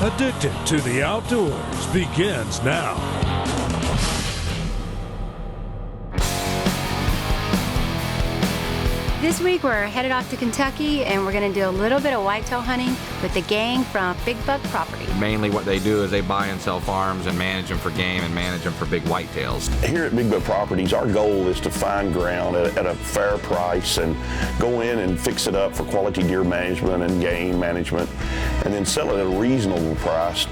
Addicted to the Outdoors begins now. This week we're headed off to Kentucky and we're going to do a little bit of whitetail hunting with the gang from Big Buck Property. Mainly what they do is they buy and sell farms and manage them for game and manage them for big whitetails. Here at Big Buck Properties, our goal is to find ground at a fair price and go in and fix it up for quality deer management and game management, and then sell it at a reasonable price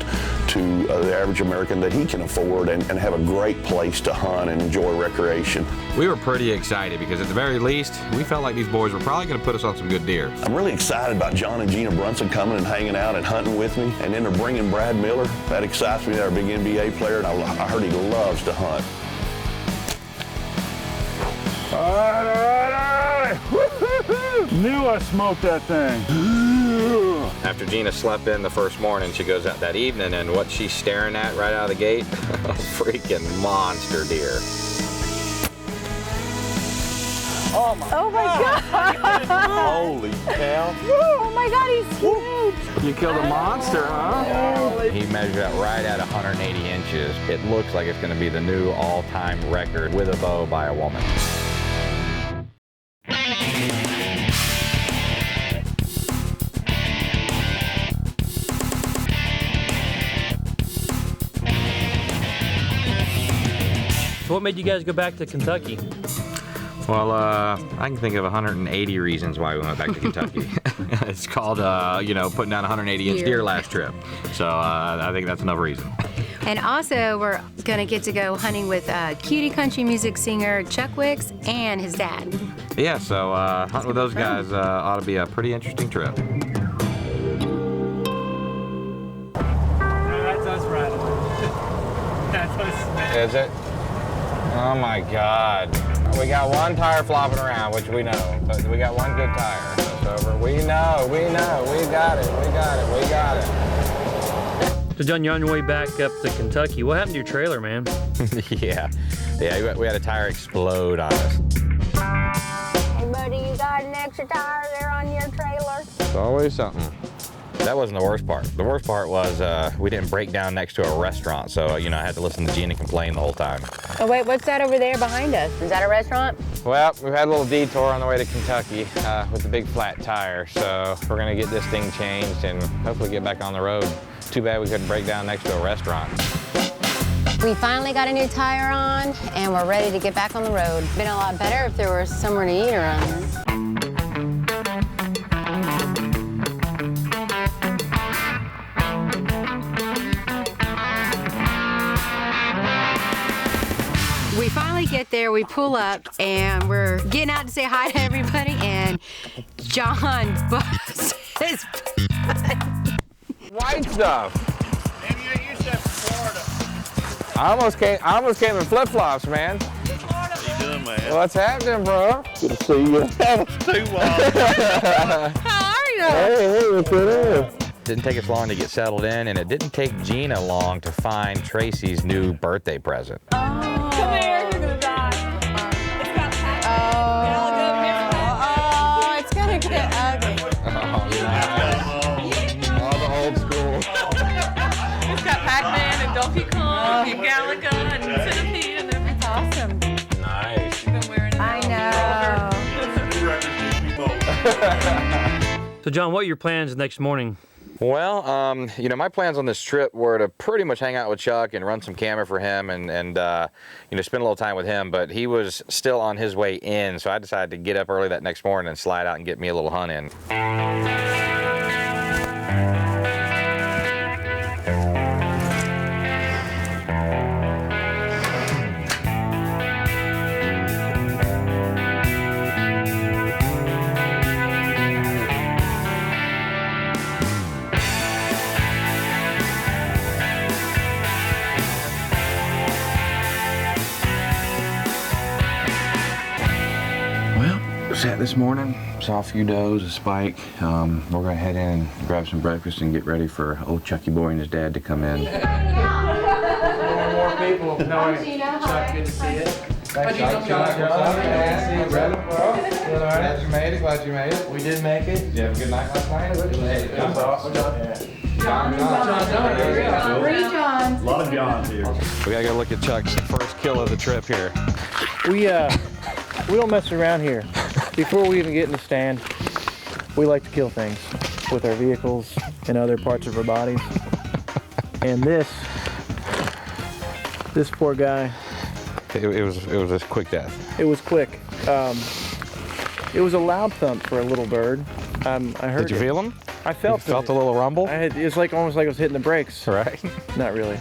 to the average American that he can afford and have a great place to hunt and enjoy recreation. We were pretty excited because at the very least, we felt like these boys were probably going to put us on some good deer. I'm really excited about John and Gina Brunson coming and hanging out and hunting with me, and then they're bringing Brad Miller. That excites me. They're a big NBA player, and I heard he loves to hunt. All right. Knew I smoked that thing. After Gina slept in the first morning, she goes out that evening, and what she's staring at right out of the gate, a freaking monster deer. Oh my God. Holy cow. Oh my God, he's huge. You killed a monster, huh? He measured out right at 180 inches. It looks like it's going to be the new all-time record with a bow by a woman. So what made you guys go back to Kentucky? Well, I can think of 180 reasons why we went back to Kentucky. It's called, putting down 180-inch deer last trip. So I think that's enough reason. And also, we're going to get to go hunting with cutie country music singer Chuck Wicks and his dad. Yeah, so hunting with those guys ought to be a pretty interesting trip. That's us riding. That's us. Is it? Oh my God. We got one tire flopping around, which we know, but we got one good tire. That's over. We know, we got it. So John, you're on your way back up to Kentucky. What happened to your trailer, man? Yeah, we had a tire explode on us. Hey buddy, you got an extra tire there on your trailer? It's always something. That wasn't the worst part. The worst part was we didn't break down next to a restaurant, so I had to listen to Gina complain the whole time. Oh wait, what's that over there behind us? Is that a restaurant? Well, we've had a little detour on the way to Kentucky with the big flat tire, so we're gonna get this thing changed and hopefully get back on the road. Too bad we couldn't break down next to a restaurant. We finally got a new tire on and we're ready to get back on the road. Been a lot better if there was somewhere to eat around here. We finally get there, we pull up, and we're getting out to say hi to everybody, and John busts his White stuff. Maybe you're used to that from Florida. I almost came in flip-flops, man. How you doing, man? What's happening, bro? Good to see you. Too wild. How are you? Hey, what's up? Didn't take us long to get settled in, and it didn't take Gina long to find Tracy's new birthday present. Come here, you're gonna die. It's got Oh, it's gonna get ugly. All the old school. It's got Pac-Man and Donkey Kong and Galaga and Centipede and everything. That's awesome. Nice. You've been wearing it. I know. So John, what are your plans next morning? Well, my plans on this trip were to pretty much hang out with Chuck and run some camera for him and spend a little time with him, but he was still on his way in, so I decided to get up early that next morning and slide out and get me a little hunt in. Sat this morning, saw a few does, a spike. We're gonna head in and grab some breakfast and get ready for old Chucky boy and his dad to come in. More people. No, Gina. Chuck, good to see you. Thanks, Chuck. Glad you made it. We did make it. Did you have a good night last night? That's awesome. John. Three Johns. A lot of Johns here. We gotta go look at Chuck's first kill of the trip here. We don't mess around here. Before we even get in the stand, we like to kill things with our vehicles and other parts of our bodies. And this poor guy. It was a quick death. It was quick. It was a loud thump for a little bird. I heard. Did you feel him? I felt You felt a little rumble? It's like almost like I was hitting the brakes. Right. Not really.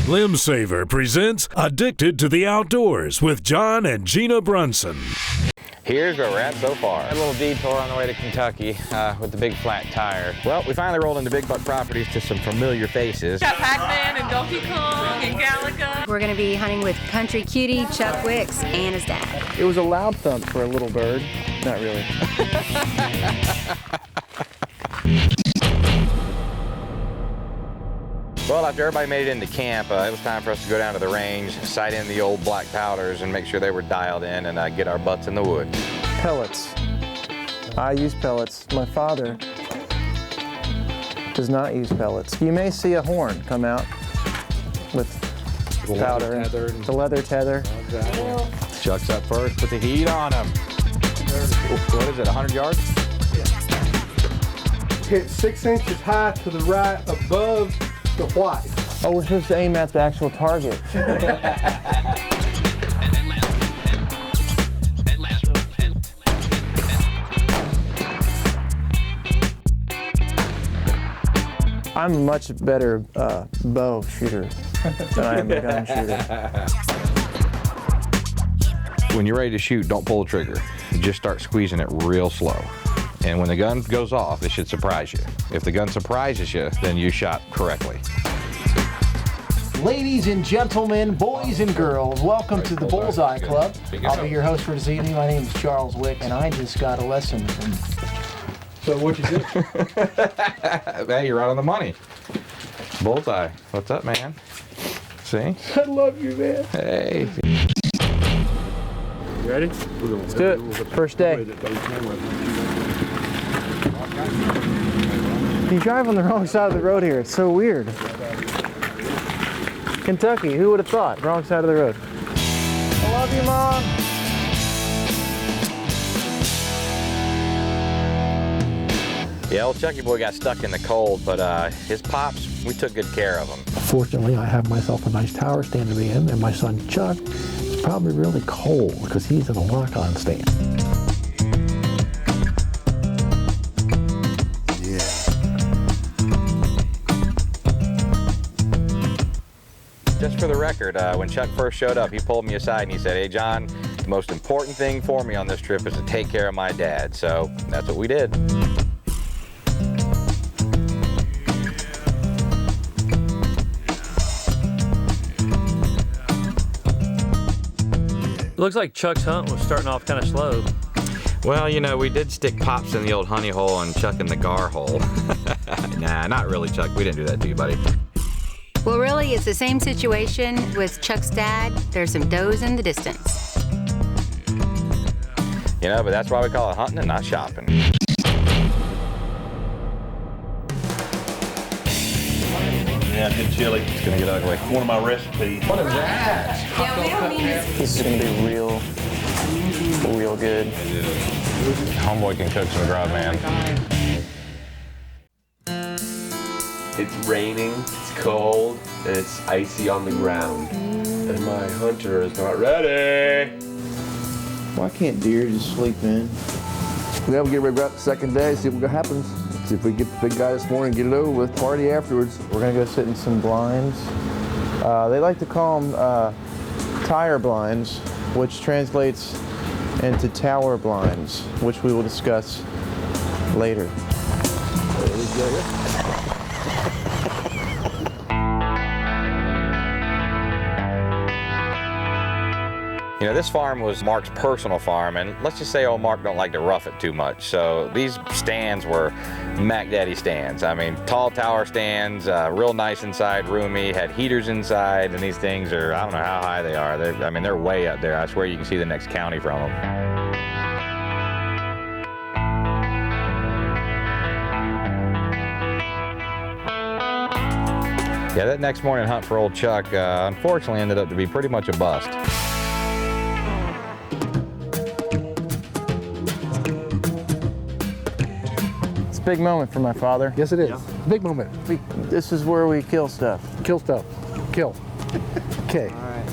Limb Saver presents Addicted to the Outdoors with John and Gina Brunson. Here's where we're at so far. A little detour on the way to Kentucky with the big flat tire. Well, we finally rolled into Big Buck Properties to some familiar faces. Got Pac-Man and Donkey Kong and Galaga. We're gonna be hunting with country cutie Chuck Wicks and his dad. It was a loud thump for a little bird. Not really. Well, after everybody made it into camp, it was time for us to go down to the range, sight in the old black powders, and make sure they were dialed in and get our butts in the wood. Pellets. I use pellets. My father does not use pellets. You may see a horn come out with powder. The leather tether. Chuck's up first, put the heat on him. What is it, 100 yards? Hit 6 inches high to the right above the white. Oh, we're supposed to aim at the actual target. I'm a much better bow shooter than I am a gun shooter. When you're ready to shoot, don't pull the trigger. Just start squeezing it real slow. And when the gun goes off, it should surprise you. If the gun surprises you, then you shot correctly. Ladies and gentlemen, boys and girls, welcome to the Bullseye Club. I'll be your host for this evening. My name is Charles Wick, and I just got a lesson from... So what you do? Hey, you're right on the money. Bullseye. What's up, man? See? I love you, man. Hey. You ready? Let's do it. First day. You drive on the wrong side of the road here. It's so weird. Kentucky, who would have thought? Wrong side of the road. I love you, Mom. Yeah, old Chucky boy got stuck in the cold, but his pops, we took good care of him. Fortunately, I have myself a nice tower stand to be in, and my son Chuck is probably really cold because he's in a lock-on stand. Just for the record, when Chuck first showed up, he pulled me aside and he said, "Hey, John, the most important thing for me on this trip is to take care of my dad." So that's what we did. It looks like Chuck's hunt was starting off kind of slow. Well, you know, we did stick pops in the old honey hole and Chuck in the gar hole. Nah, not really, Chuck. We didn't do that to you, buddy. Well, really, it's the same situation with Chuck's dad. There's some does in the distance. You know, but that's why we call it hunting and not shopping. Yeah, good chili. It's gonna get ugly. One of my recipes. What is that? This is gonna be real good. Homeboy can cook some grub, man. It's raining, it's cold, and it's icy on the ground. And my hunter is not ready. Why can't deer just sleep in? Well, we get ready to go out the second day, see what happens. See if we get the big guy this morning, get it over with, party afterwards. We're gonna go sit in some blinds. They like to call them tire blinds, which translates into tower blinds, which we will discuss later. You know, this farm was Mark's personal farm, and let's just say old Mark don't like to rough it too much. So these stands were Mac Daddy stands. I mean, tall tower stands, real nice inside, roomy, had heaters inside, and these things are, I don't know how high they are. I mean, they're way up there. I swear you can see the next county from them. Yeah, that next morning hunt for old Chuck, unfortunately ended up to be pretty much a bust. Big moment for my father. Yes, it is. Yeah. Big moment. This is where we kill stuff. Kill stuff. Kill. Okay. All right.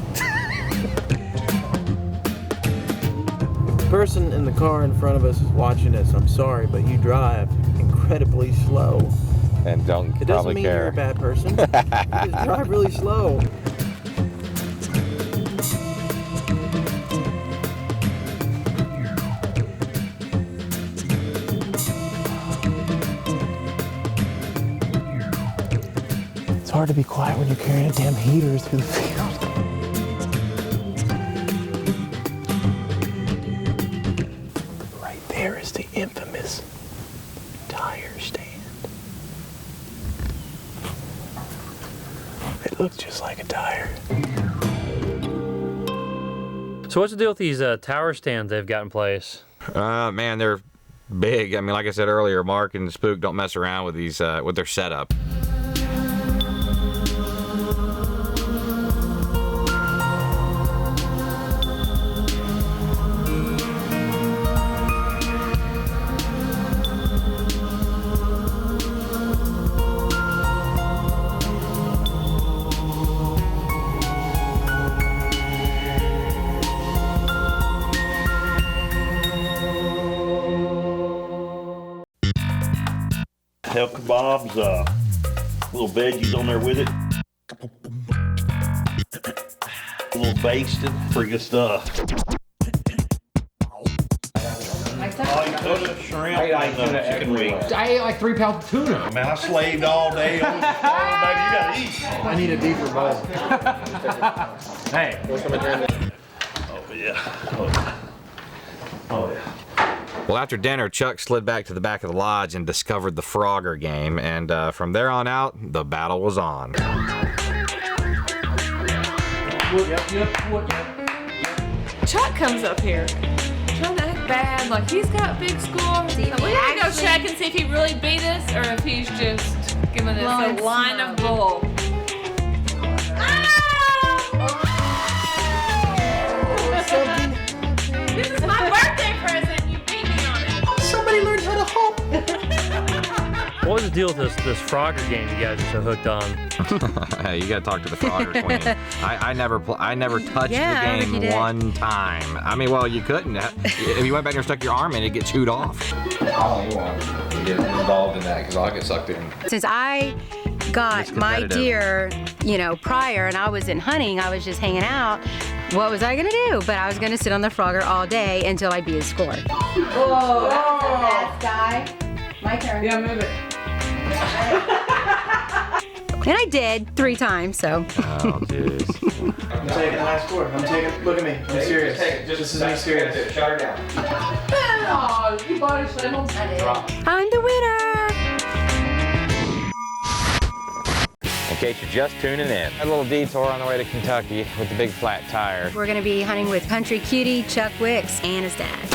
The person in the car in front of us is watching this. I'm sorry, but you drive incredibly slow. And don't It doesn't probably mean care. you're a bad person. You just drive really slow. It's hard to be quiet when you're carrying damn heaters through the field. Right there is the infamous tire stand. It looks just like a tire. So what's the deal with these tower stands they've got in place? Man, they're big. I mean, like I said earlier, Mark and Spook don't mess around with these, with their setup. Hell kebabs, little veggies on there with it. A little basted, pretty good stuff. Shrimp and chicken wings. I ate like 3 pounds of tuna. Man, I slaved all day on this farm, baby. You gotta eat. I need a deeper bowl. Hey. Oh yeah. Oh yeah. Oh yeah. Well, after dinner, Chuck slid back to the back of the lodge and discovered the Frogger game, and from there on out, the battle was on. Chuck comes up here, trying to act bad, like he's got big score. So we gotta go check and see if he really beat us or if he's just giving us a line of bull. This is my birthday present. You beat me on it. Somebody learned how to hop. What was the deal with this Frogger game you guys are so hooked on? Hey, you gotta talk to the Frogger queen. I never touched the game one time. I mean, well, you couldn't. If you went back there and stuck your arm in, it'd get chewed off. I don't even want to get involved in that because I'll get sucked in. Since I got my deer, you know, prior and I wasn't hunting, I was just hanging out, what was I gonna do? But I was gonna sit on the Frogger all day until I beat his score. Whoa, that's a fast guy. My turn. Yeah, move it. And I did 3 times, so. Oh, jeez. I'm taking the high score. Look at me. I'm serious. This is me serious. Shut her down. Oh, you body slam him. I'm the winner. In case you're just tuning in, a little detour on the way to Kentucky with the big flat tire. We're gonna be hunting with country cutie Chuck Wicks and his dad.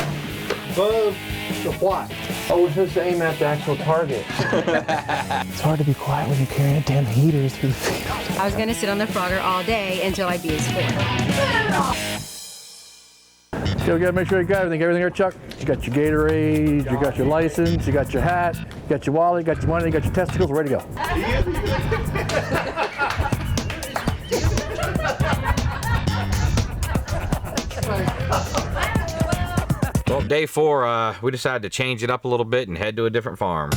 Above the what? Oh, we're supposed to aim at the actual target. It's hard to be quiet when you're carrying damn heaters through the field. I was gonna sit on the Frogger all day until I beat his score. So you gotta make sure you got everything here, Chuck. You got your Gatorade, you got your license, you got your hat, you got your wallet, you got your money, you got your testicles, ready to go. Well, day 4, we decided to change it up a little bit and head to a different farm.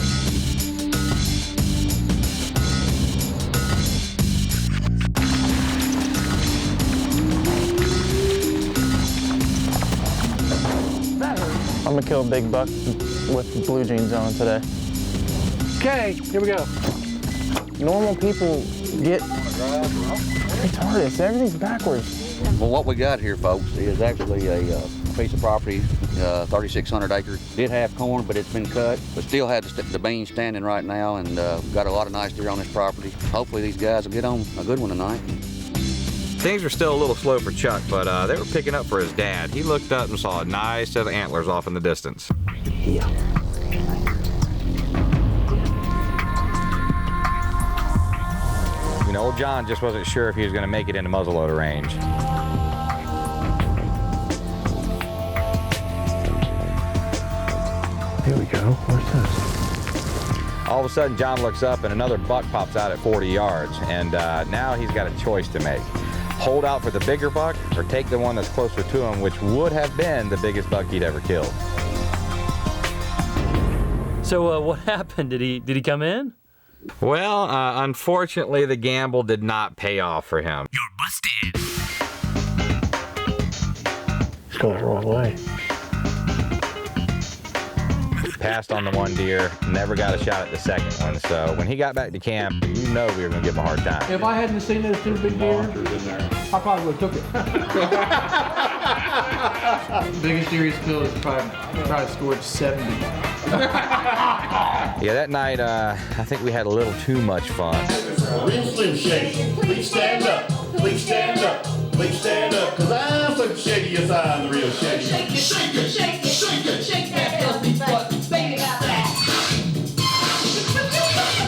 I'm gonna kill a big buck with blue jeans on today. Okay, here we go. Normal people get retarded. Everything's backwards. Well, what we got here, folks, is actually a piece of property, 3,600 acres. Did have corn, but it's been cut, but still had the beans standing right now, and got a lot of nice deer on this property. Hopefully these guys will get on a good one tonight. Things were still a little slow for Chuck, but they were picking up for his dad. He looked up and saw a nice set of antlers off in the distance. Yeah. You know, old John just wasn't sure if he was going to make it into muzzleloader range. Here we go. Where's this? All of a sudden, John looks up and another buck pops out at 40 yards, and now he's got a choice to make. Hold out for the bigger buck or take the one that's closer to him, which would have been the biggest buck he'd ever killed. So what happened? Did he come in? Well, unfortunately, the gamble did not pay off for him. You're busted. It's going the wrong way. Passed on the one deer, never got a shot at the second one. So when he got back to camp, you know we were going to give him a hard time. If I hadn't seen those two big deer, I probably would have took it. Biggest deer he's killed is probably scored 70. Yeah, that night, I think we had a little too much fun. Real Slim Shady, please stand up. Please stand up. Please stand up, because I'm so shady, yes, I'm the real shady. Shake it, shake it, shake it, shake it, shake that healthy butt, baby, got that.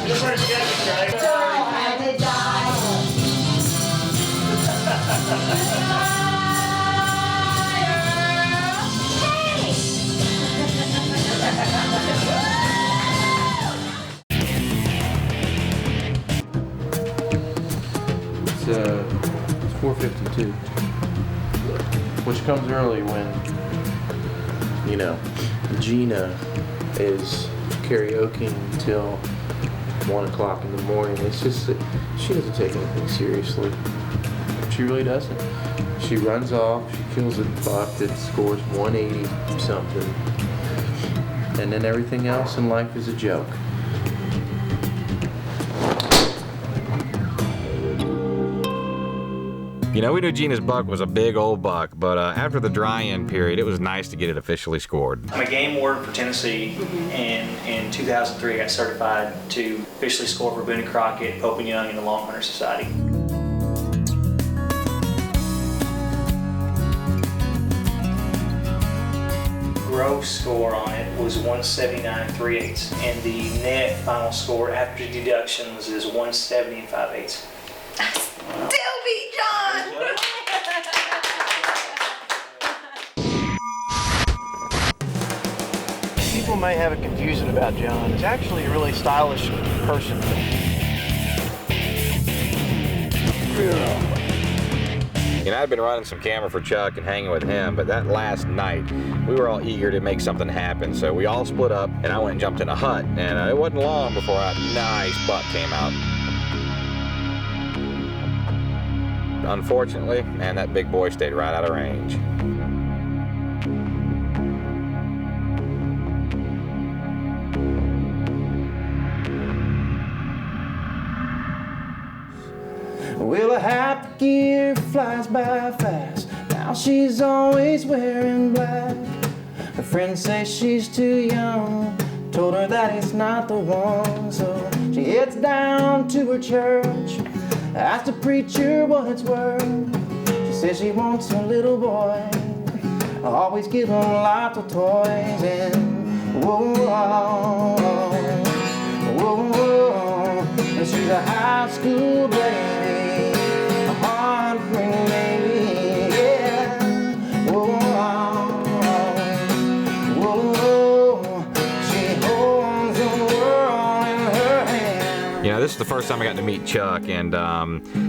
This where you got it, right? Girl had to die. It's 4:52, which comes early when, you know, Gina is karaokeing until 1 o'clock in the morning. It's just that she doesn't take anything seriously. She really doesn't. She runs off, she kills a buck that scores 180 something, and then everything else in life is a joke. You know, we knew Gina's buck was a big old buck, but after the dry-in period, it was nice to get it officially scored. I'm a game warden for Tennessee, and in 2003 I got certified to officially score for Boone & Crockett, Pope & Young, and the Long Hunter Society. Gross score on it was 179 3/8, and the net final score after deductions is 170 5/8. Still beat John! People may have a confusion about John. He's actually a really stylish person. You know, I'd been running some camera for Chuck and hanging with him, but that last night, we were all eager to make something happen. So we all split up, and I went and jumped in a hut, and it wasn't long before a nice buck came out. Unfortunately, man, that big boy stayed right out of range. Well, a happy year flies by fast. Now she's always wearing black. Her friends say she's too young. Told her that it's not the one. So she heads down to her church. Asked the preacher what it's worth. She says she wants a little boy. Always give him lots of toys. And whoa, whoa, whoa, whoa. And she's a high school baby, a heartbreaking baby, yeah. Whoa, whoa, whoa. She holds the world in her hand. You know, this is the first time I got to meet Chuck, and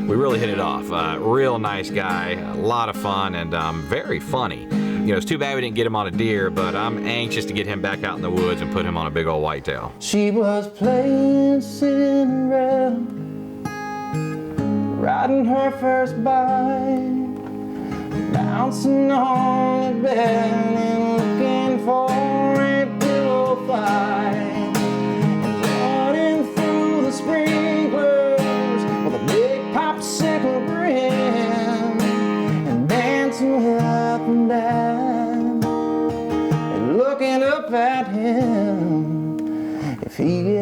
we really hit it off. Real nice guy, a lot of fun, and very funny. You know, it's too bad we didn't get him on a deer, but I'm anxious to get him back out in the woods and put him on a big old whitetail. She was playing Cinderella, riding her first bike, bouncing on the bed and looking for a pillow fight. And Lord,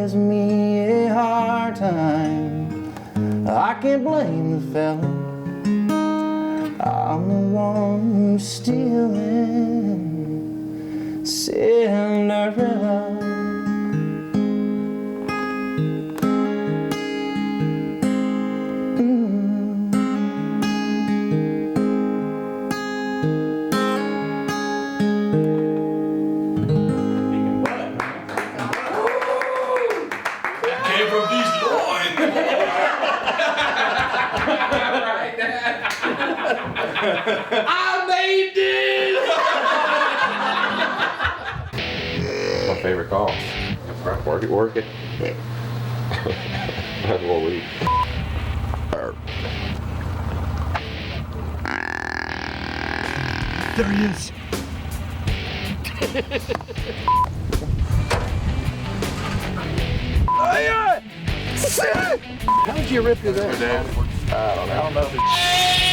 gives me a hard time. I can't blame the fella. I'm the one who's stealing Cinderella. I made this! My favorite call. Work it, work it. That's what we. There he is. How did you rip through that? I don't know. I don't know if it's...